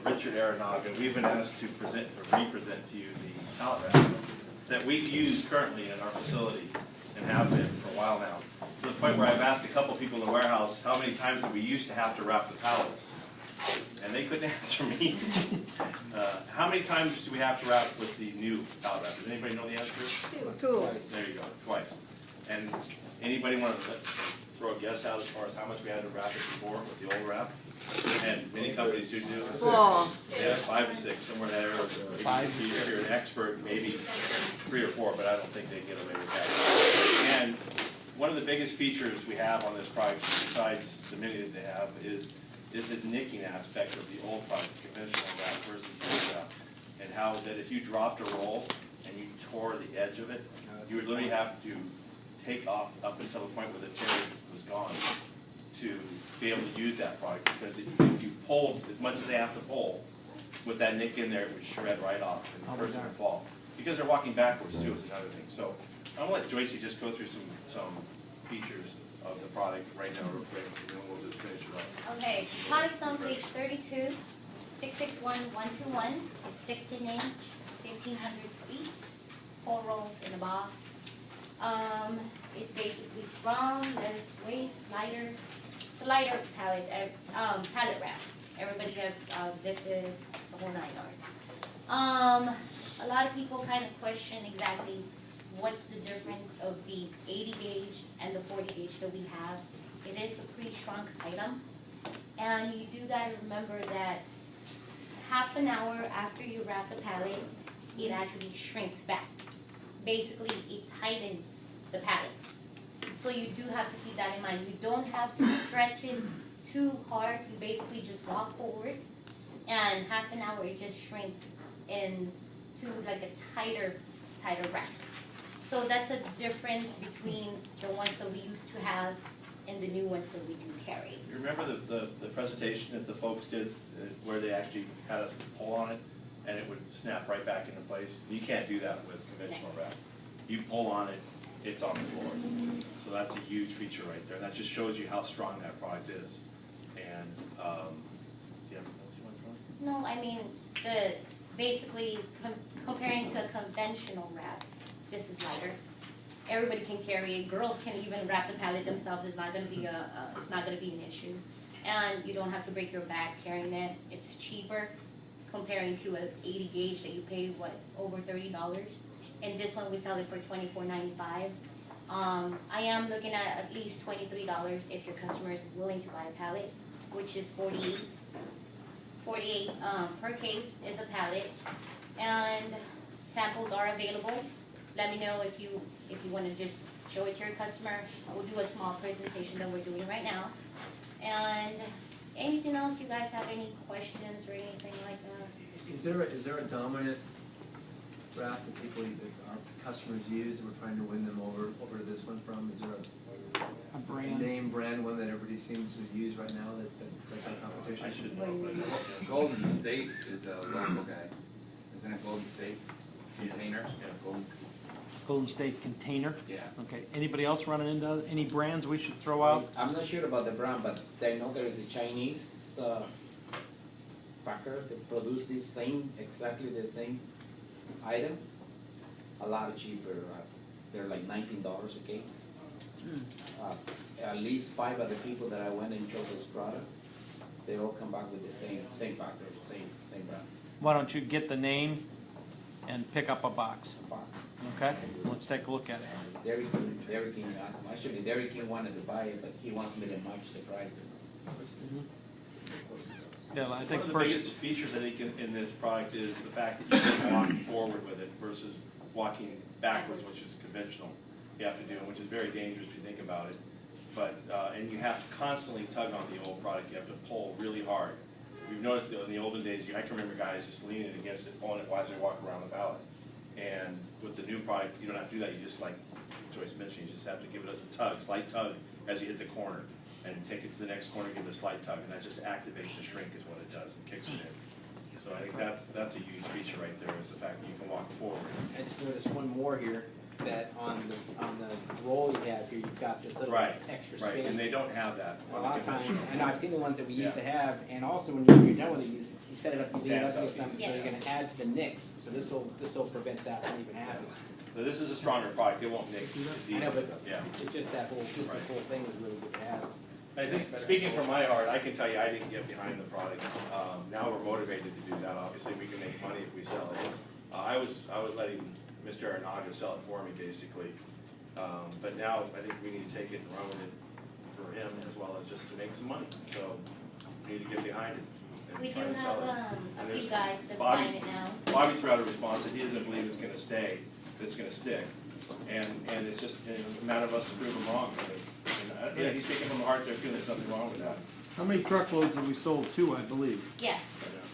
Richard Aranaga. We've been asked to present or represent to you the pallet wrap that we use currently in our facility and have been for a while now. To the point where I've asked a couple people in the warehouse how many times did we used to have to wrap the pallets, and they couldn't answer me. How many times do we have to wrap with the new pallet wrap? Does anybody know the answer? Two. There you go, twice. And anybody want to throw a guess out as far as how much we had to wrap it before with the old wrap? And many companies do 4. Yeah, 5 to 6, somewhere there. If you're an expert, maybe 3 or 4, but I don't think they get away with that. And one of the biggest features we have on this product, besides the many that they have, is the nicking aspect of the old product, conventional wrap versus the new wrap. And how that if you dropped a roll and you tore the edge of it, you would literally have to take off up until the point where the tear was gone to be able to use that product, because if you pull as much as they have to pull with that nick in there, it would shred right off and the person would fall. Because they're walking backwards too is another thing. So I'm gonna let Joyce just go through some features of the product right now real quick, and then we'll just finish it up. Okay, product's on page 32, 661121. It's 16 inch, 1500 feet, 4 rolls in a box. It's basically strong, there's waist, lighter. It's a lighter pallet, pallet wrap. Everybody has lifted the whole 9 yards. A lot of people kind of question exactly what's the difference of the 80 gauge and the 40 gauge that we have. It is a pre-shrunk item, and you do gotta remember that half an hour after you wrap the pallet, it actually shrinks back. Basically, it tightens the pallet. So you do have to keep that in mind. You don't have to stretch it too hard. You basically just walk forward, and half an hour it just shrinks into like a tighter wrap. So that's a difference between the ones that we used to have and the new ones that we do carry. You remember the presentation that the folks did where they actually had us pull on it and it would snap right back into place? You can't do that with conventional wrap. You pull on it, it's on the floor. So that's a huge feature right there. That just shows you how strong that product is. And do you have anything else you want to throw? No, I mean, basically comparing to a conventional wrap, this is lighter. Everybody can carry it. Girls can even wrap the pallet themselves. It's not going to be an issue, and you don't have to break your back carrying it. It's cheaper comparing to an 80 gauge that you pay over $30. And this one we sell it for $24.95. I am looking at least $23 if your customer is willing to buy a pallet, which is $48 per case is a pallet, and samples are available. Let me know if you want to just show it to your customer. We'll do a small presentation that we're doing right now. And anything else, you guys have any questions or anything like that? Is there a dominant wrap that our customers use and we're trying to win them over to this one from? Is there a brand one that everybody seems to use right now that's our competition? I should know, but Golden State is a local guy. Isn't it Golden State Container? Yeah, Golden State Container? Yeah. Okay. Anybody else running into any brands we should throw out? I'm not sure about the brand, but I know there is a Chinese packer that produce exactly the same item, a lot cheaper. They're like $19 a case. At least 5 other people that I went and chose this product, they all come back with the same packer, same brand. Why don't you get the name and pick up a box? Okay? Let's take a look at it. Derek King asked him. Actually, Derek King wanted to buy it, but he wants me to match the price. Yeah, I think one of the biggest features I think in this product is the fact that you can walk forward with it versus walking backwards, which is conventional. You have to do, which is very dangerous if you think about it. But and you have to constantly tug on the old product. You have to pull really hard. We've noticed in the olden days, I can remember guys just leaning against it, pulling it while they walk around the pallet. And with the new product, you don't have to do that. You just, like Joyce mentioned, you just have to give it a tug, slight tug as you hit the corner, and take it to the next corner, give it a slight tug, and that just activates the shrink is what it does. It kicks it in. So I think that's a huge feature right there, is the fact that you can walk forward. I just noticed one more here. that on the roll you have here, you've got this little Right, extra right, space. and they don't have that. A on lot the of times, conventional. I know I've seen the ones that we used Yeah. to have, and also when you're done with it, you set it up, you leave it Fans up out against something, so easy. you're gonna add to the nicks, so this'll prevent that from even happening. So this is a stronger product, it won't nick as easy. I know, but Yeah. it's just that whole, this Right. whole thing is really good to have. I think, speaking from my heart, I can tell you, I didn't get behind the product. Now we're motivated to do that, obviously, we can make money if we sell it. I was letting Mr. Aranaga sell it for me, basically. But now, I think we need to take it and run with it for him, as well as just to make some money, so we need to get behind it. and We do try to have, sell it. a And few this- guys that's Bobby- buying it now. Bobby threw out a response that he doesn't believe it's gonna stay, that it's gonna stick. And it's just a matter of us to prove him wrong. Yeah, he's speaking from the heart, there, feeling there's nothing wrong with that. How many truckloads have we sold? 2, I believe. Yeah,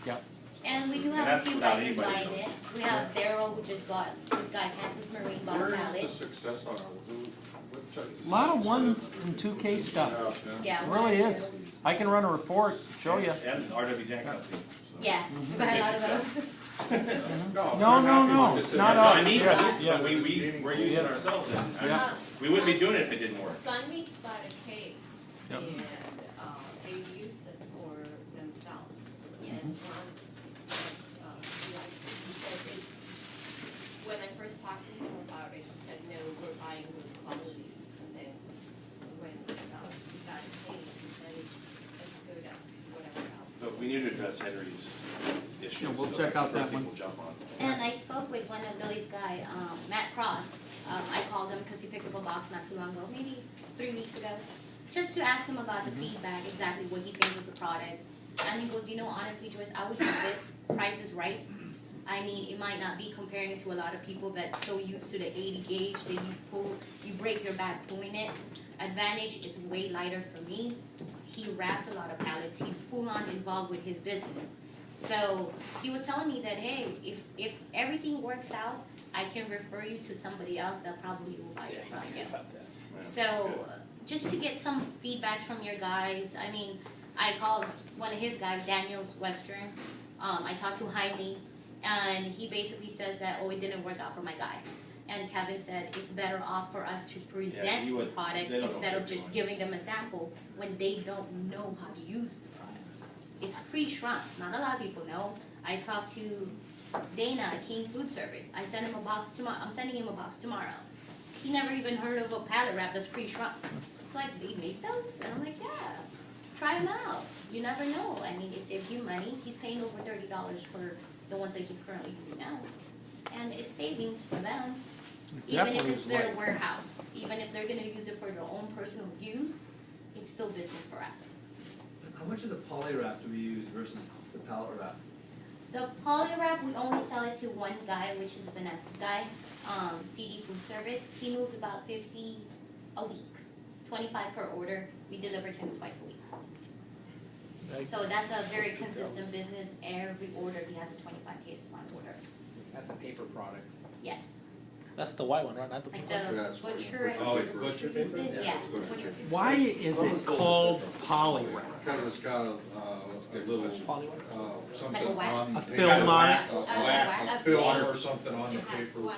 Yep. and we do And have a that's few without guys that's anybody buying it. We have Daryl who just bought, this guy Kansas Marine bought a Where is pallet. the success on it? What type A lot of 1 and 2K stuff. Yeah, It one really of is. Daryl. I can run a report, show you. And RW Zant Company. so. Yeah, we buy a lot of those. No, not No, us. I need Yeah, that, yeah. but we're using Yeah. it ourselves, and Yeah. we wouldn't be doing it if it didn't work. Sunmeat's got a case, Yep. and they use it for themselves. And Mhm. one, like, he said it's, when I first talked to him about it, he said, no, we're buying good quality. And then when he got a case, he said it's as good as whatever else. But we need to address Henry's issues. Yeah, we'll so check that's out the that first thing one. we'll jump on. And I spoke with one of Billy's guy, Matt Cross. I called him because he picked up a box not too long ago, maybe 3 weeks ago, just to ask him about the feedback, exactly what he thinks of the product. And he goes, you know, honestly, Joyce, I would use it. Price is right. I mean, it might not be comparing to a lot of people that's so used to the 80 gauge that you break your back pulling it. Advantage, it's way lighter for me. He wraps a lot of pallets. He's full on involved with his business. So he was telling me that, hey, if everything works out, I can refer you to somebody else that probably will buy it from you. So just to get some feedback from your guys, I mean, I called one of his guys, Daniel's Western. I talked to Jaime, and he basically says that, oh, it didn't work out for my guy. And Kevin said it's better off for us to present you the would- product they don't know instead what of they're just doing. giving them a sample when they don't know how to use the product. It's pre-shrunk. Not a lot of people know. I talked to Dana at King Food Service. I sent him a box tomorrow. I'm sending him a box tomorrow. He never even heard of a pallet wrap that's pre-shrunk. It's like, they make those? And I'm like, yeah. Try them out. You never know. I mean, it saves you money. He's paying over $30 for the ones that he's currently using now. And it's savings for them. Even if Definitely it's is their light. warehouse. Even if they're gonna use it for their own personal use, it's still business for us. How much of the poly wrap do we use versus the pallet wrap? The poly wrap, we only sell it to one guy, which is Vanessa's guy, CD Food Service. He moves about 50 a week, 25 per order. We deliver to him twice a week. So that's a very consistent business. Every order, he has a 25 cases on order. That's a paper product. Yes. That's the white one, right? Not the Like blue one? the That's butcher. Oh, it's butcher is it? paper? Yeah, Yeah. butcher paper. Why is it called poly wrap? Because it's got a little, something Like a wax? on. A film on it? A film or something on the It has paper. one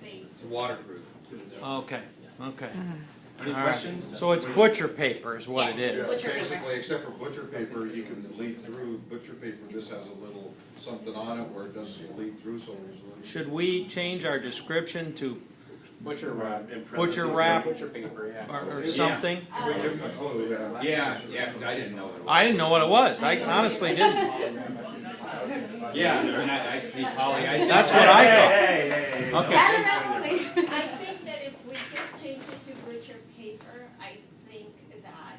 face. It's waterproof. Okay, okay. Any All right. questions? So it's butcher paper is what it Yes. is. Butcher paper. Basically, except for butcher paper, you can bleed through butcher paper. This has a little something on it where it doesn't bleed through, so it's. Should we change our description to Butcher wrap. In butcher parentheses, wrap Butcher paper, yeah. or something? We give them a clue, yeah. Yeah, because I didn't know what it was. I didn't know what it was. I honestly didn't. Yeah, and I see poly, That's what I thought. Hey. Okay. I think that if we just change it to butcher paper, I think that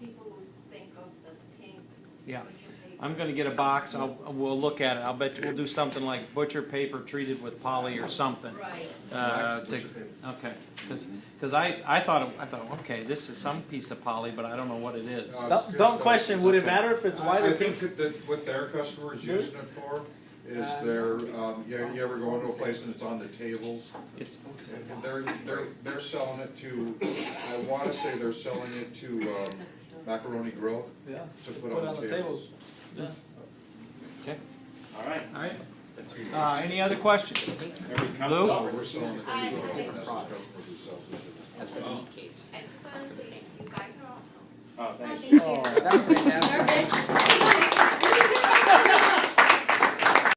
people will think of the pink Yeah. butcher paper. I'm gonna get a box. We'll look at it. I'll bet you we'll do something like butcher paper treated with poly or something. Right. Okay, because I thought, okay, this is some piece of poly, but I don't know what it is. Don't question, would it matter if it's white I or think pink? that what their customers using it for is their, you ever go into a place and it's on the tables? It's, They're selling it to, I wanna say they're selling it to, Macaroni Grill Yeah. to put on the tables. Yeah. okay, All right. all right. Any other questions? Lou? No, we're selling it to I- a different different product. customer who sells it to them. That's for the meat case. I just wanna say, you guys are awesome. Oh, thanks. Thank you. Oh, that's fantastic. Nervous.